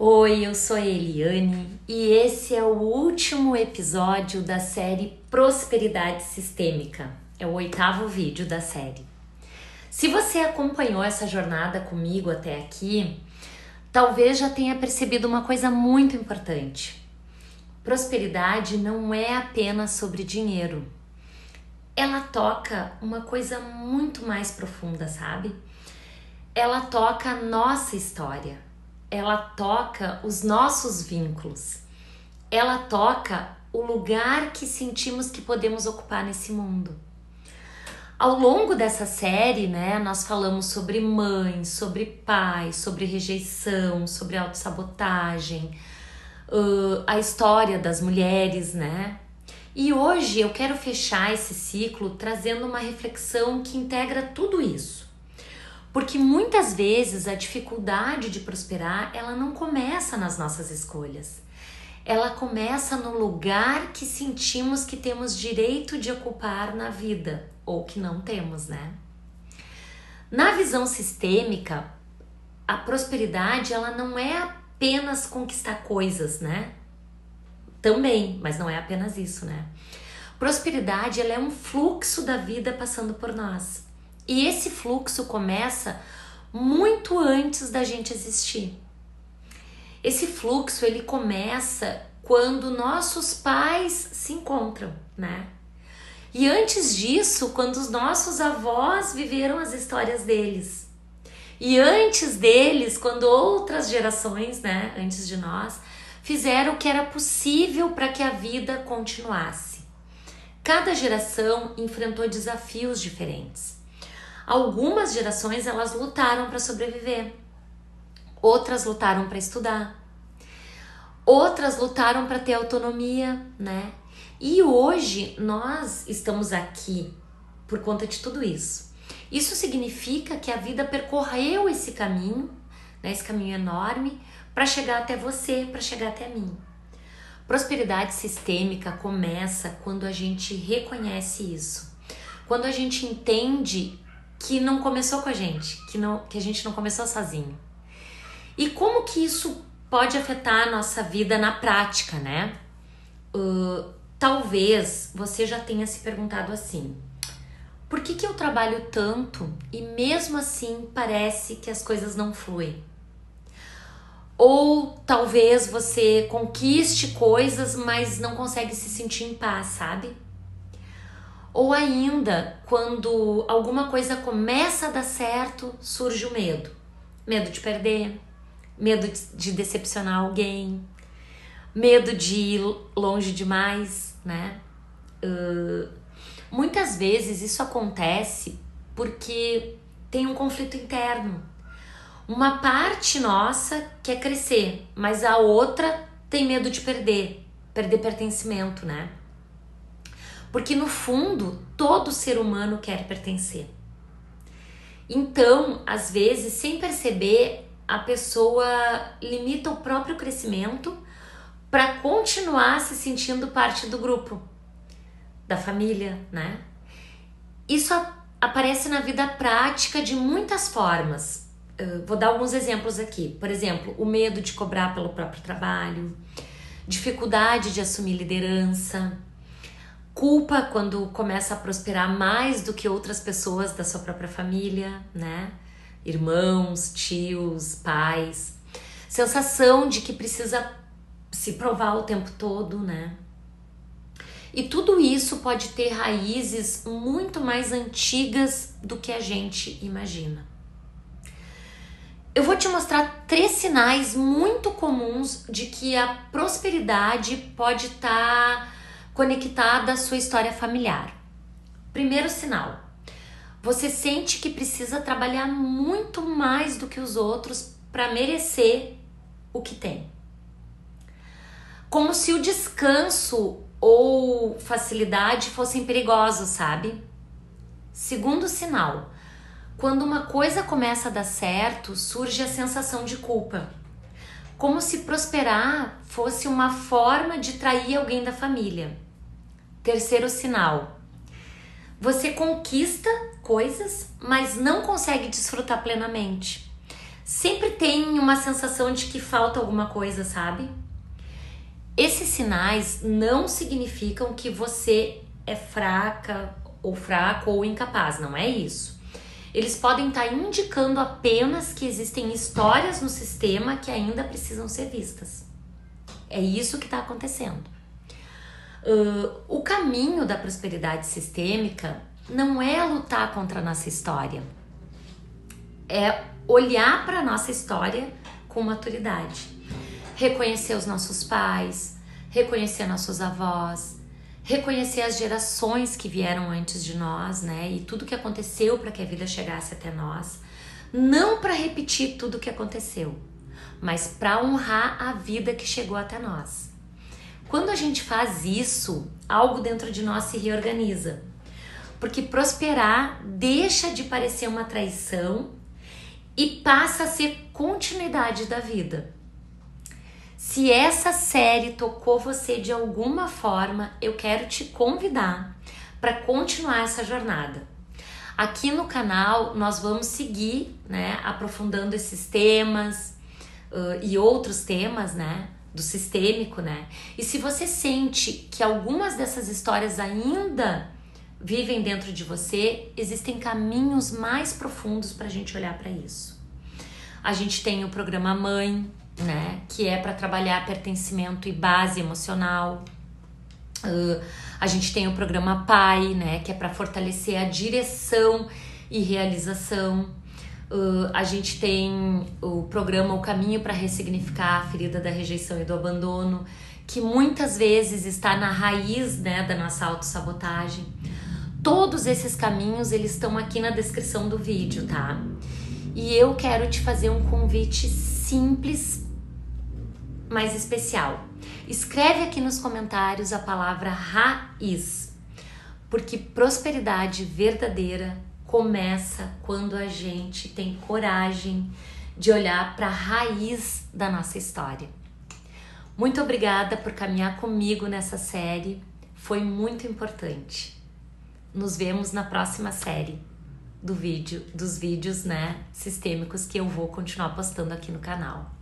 Oi, eu sou a Eliane e esse é o último episódio da série Prosperidade Sistêmica. É o 8º vídeo da série. Se você acompanhou essa jornada comigo até aqui, talvez já tenha percebido uma coisa muito importante. Prosperidade não é apenas sobre dinheiro. Ela toca uma coisa muito mais profunda, sabe? Ela toca a nossa história. Ela toca os nossos vínculos. Ela toca o lugar que sentimos que podemos ocupar nesse mundo. Ao longo dessa série, nós falamos sobre mãe, sobre pai, sobre rejeição, sobre autossabotagem, a história das mulheres, E hoje eu quero fechar esse ciclo trazendo uma reflexão que integra tudo isso. Porque muitas vezes a dificuldade de prosperar, ela não começa nas nossas escolhas. Ela começa no lugar que sentimos que temos direito de ocupar na vida, ou que não temos, Na visão sistêmica, a prosperidade, ela não é apenas conquistar coisas, Também, mas não é apenas isso, Prosperidade, ela é um fluxo da vida passando por nós. E esse fluxo começa muito antes da gente existir. Esse fluxo, ele começa quando nossos pais se encontram, E antes disso, quando os nossos avós viveram as histórias deles. E antes deles, quando outras gerações, antes de nós, fizeram o que era possível para que a vida continuasse. Cada geração enfrentou desafios diferentes. Algumas gerações, elas lutaram para sobreviver. Outras lutaram para estudar. Outras lutaram para ter autonomia, E hoje nós estamos aqui por conta de tudo isso. Isso significa que a vida percorreu esse caminho, esse caminho enorme, para chegar até você, para chegar até mim. Prosperidade sistêmica começa quando a gente reconhece isso. Quando a gente entende que não começou com a gente, que a gente não começou sozinho. E como que isso pode afetar a nossa vida na prática, Talvez você já tenha se perguntado assim: por que eu trabalho tanto e mesmo assim parece que as coisas não fluem? Ou talvez você conquiste coisas, mas não consegue se sentir em paz, sabe? Ou ainda, quando alguma coisa começa a dar certo, surge o medo. Medo de perder, medo de decepcionar alguém, medo de ir longe demais, Muitas vezes isso acontece porque tem um conflito interno. Uma parte nossa quer crescer, mas a outra tem medo de perder pertencimento, Porque no fundo, todo ser humano quer pertencer. Então, às vezes, sem perceber, a pessoa limita o próprio crescimento para continuar se sentindo parte do grupo, da família, Isso aparece na vida prática de muitas formas. Vou dar alguns exemplos aqui. Por exemplo, o medo de cobrar pelo próprio trabalho, dificuldade de assumir liderança, culpa quando começa a prosperar mais do que outras pessoas da sua própria família, Irmãos, tios, pais. Sensação de que precisa se provar o tempo todo, E tudo isso pode ter raízes muito mais antigas do que a gente imagina. Eu vou te mostrar 3 sinais muito comuns de que a prosperidade pode estar conectada à sua história familiar. Primeiro sinal: você sente que precisa trabalhar muito mais do que os outros para merecer o que tem. Como se o descanso ou facilidade fossem perigosos, sabe? Segundo sinal: quando uma coisa começa a dar certo, surge a sensação de culpa. Como se prosperar fosse uma forma de trair alguém da família. Terceiro sinal: você conquista coisas, mas não consegue desfrutar plenamente. sempre tem uma sensação de que falta alguma coisa, sabe? Esses sinais não significam que você é fraca ou fraco ou incapaz, não é isso. Eles podem estar indicando apenas que existem histórias no sistema que ainda precisam ser vistas. É isso que está acontecendo. O caminho da prosperidade sistêmica não é lutar contra a nossa história. É olhar para a nossa história com maturidade. Reconhecer os nossos pais, reconhecer nossos avós, reconhecer as gerações que vieram antes de nós, né? E tudo que aconteceu para que a vida chegasse até nós. Não para repetir tudo o que aconteceu, mas para honrar a vida que chegou até nós. Quando a gente faz isso, algo dentro de nós se reorganiza. Porque prosperar deixa de parecer uma traição e passa a ser continuidade da vida. Se essa série tocou você de alguma forma, eu quero te convidar para continuar essa jornada. Aqui no canal nós vamos seguir, né, aprofundando esses temas e outros temas, né, do sistêmico, né? E se você sente que algumas dessas histórias ainda vivem dentro de você, existem caminhos mais profundos para a gente olhar para isso. A gente tem o programa Mãe, né, que é para trabalhar pertencimento e base emocional. A gente tem o programa Pai, né, que é para fortalecer a direção e realização. A gente tem o programa O Caminho para Ressignificar a Ferida da Rejeição e do Abandono, que muitas vezes está na raiz, né, da nossa autossabotagem. Todos esses caminhos, eles estão aqui na descrição do vídeo, tá? E eu quero te fazer um convite simples, mas especial. Escreve aqui nos comentários a palavra raiz, porque prosperidade verdadeira começa quando a gente tem coragem de olhar para a raiz da nossa história. Muito obrigada por caminhar comigo nessa série, foi muito importante. Nos vemos na próxima série dos vídeos, né, sistêmicos que eu vou continuar postando aqui no canal.